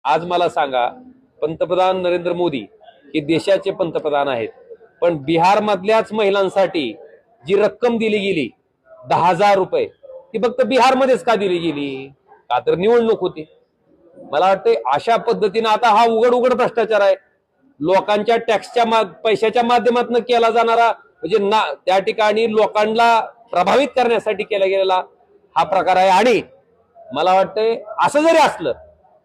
आज मला सांगा, पंतप्रधान नरेंद्र मोदी हे देशाचे पंतप्रधान आहेत, पण बिहार मधल्याच महिलांसाठी जी रक्कम दिली गेली 10,000 रुपये, ती फक्त बिहारमध्येच का दिली गेली? का तर निवडणूक होती. मला वाटते अशा पद्धतीने आता हा उघड उघड भ्रष्टाचार आहे. लोकांच्या टॅक्सच्या पैशाच्या माध्यमातून केला जाणारा, म्हणजे त्या ठिकाणी लोकांना प्रभावित करण्यासाठी केला गेलेला हा प्रकार आहे. आणि मला वाटतंय असं जरी असलं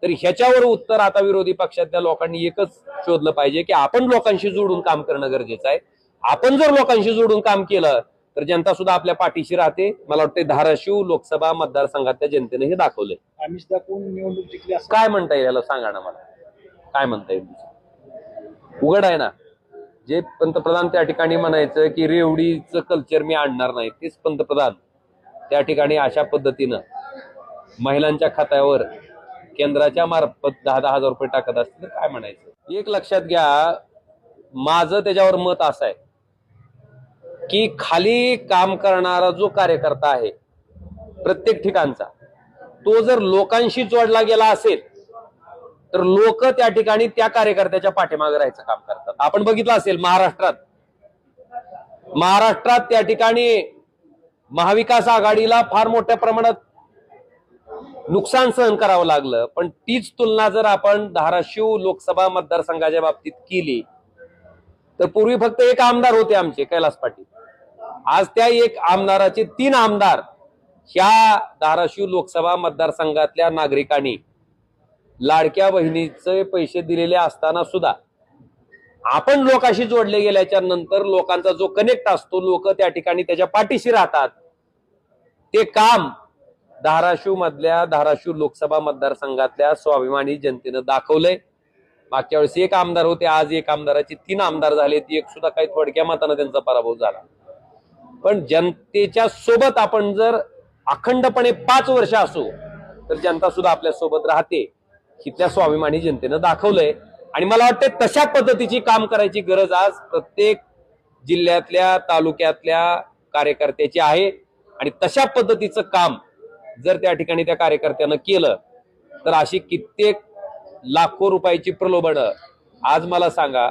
तरी ह्याच्यावर उत्तर आता विरोधी पक्षातल्या लोकांनी एकच शोधलं पाहिजे की आपण लोकांशी जोडून काम करणं गरजेचं आहे. आपण जर लोकांशी जोडून काम केलं तर जनता सुद्धा आपल्या पाठीशी राहते. मला वाटतं धाराशिव लोकसभा मतदारसंघातल्या जनतेने हे दाखवलंय. आमिष दाखवून निवडणूक जिंकली असं काय म्हणता येईल याला? सांगा ना मला, काय म्हणता येईल? उघड आहे ना. जे पंतप्रधान त्या ठिकाणी म्हणायचं की रेवडीचं कल्चर मी आणणार नाही, तेच पंतप्रधान त्या ठिकाणी अशा पद्धतीनं महिलांच्या खात्यावर केंद्राच्या मार्फत 10,000 रुपये टाकत असतील काय म्हणायचं? एक लक्षात घ्या, माझं त्याच्यावर मत असं आहे की खाली काम करणारा जो कार्यकर्ता आहे प्रत्येक ठिकाणचा, तो जर लोकांशी जोडला गेला असेल तर लोक त्या ठिकाणी त्या कार्यकर्त्याच्या पाठीमागे राहायचं काम करतात. आपण बघितलं असेल महाराष्ट्रात त्या ठिकाणी महाविकास आघाडीला फार मोठ्या प्रमाणात नुकसान सहन करावं लागलं, पण तीच तुलना जर आपण धाराशिव लोकसभा मतदारसंघाच्या बाबतीत केली तर पूर्वी फक्त एक आमदार होते आमचे, कैलास पाटील. आज त्या एक आमदाराचे 3 आमदार ह्या धाराशिव लोकसभा मतदारसंघातल्या नागरिकांनी लाडक्या बहिणीचे पैसे दिलेले असताना सुद्धा आपण लोकांशी जोडले गेल्याच्या नंतर लोकांचा जो कनेक्ट असतो, लोक त्या ठिकाणी त्याच्या पाठीशी राहतात. ते काम धाराशिव लोकसभा मतदारसंघातल्या स्वाभिमानी जनतेनं दाखवलंय. मागच्या वेळेस एक आमदार होते, आज एक आमदाराचे 3 आमदार झाले. एक सुद्धा काही थोडक्या मतानं त्यांचा पराभव झाला. पण जनतेच्या सोबत आपण जर अखंडपणे 5 वर्ष असू तर जनता सुद्धा आपल्या सोबत राहते. इथल्या स्वाभिमानी जनतेनं दाखवलंय. आणि मला वाटतं तशा पद्धतीची काम करायची गरज आज प्रत्येक जिल्ह्यातल्या तालुक्यातल्या कार्यकर्त्याची आहे. आणि तशा पद्धतीचं काम जर त्या ठिकाणी त्या कार्यकर्त्यानं केलं तर अशी कित्येक लाखो रुपयाची प्रलोभनं, आज मला सांगा,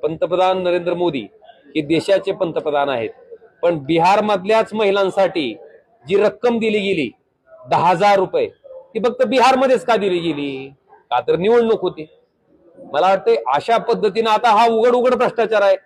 पंतप्रधान नरेंद्र मोदी हे देशाचे पंतप्रधान आहेत, पण बिहार मधल्याच महिलांसाठी जी रक्कम दिली गेली 10,000 रुपये, ती फक्त बिहारमध्येच का दिली गेली? का तर निवडणूक होती. मला वाटतं अशा पद्धतीने आता हा उघड उघड भ्रष्टाचार आहे.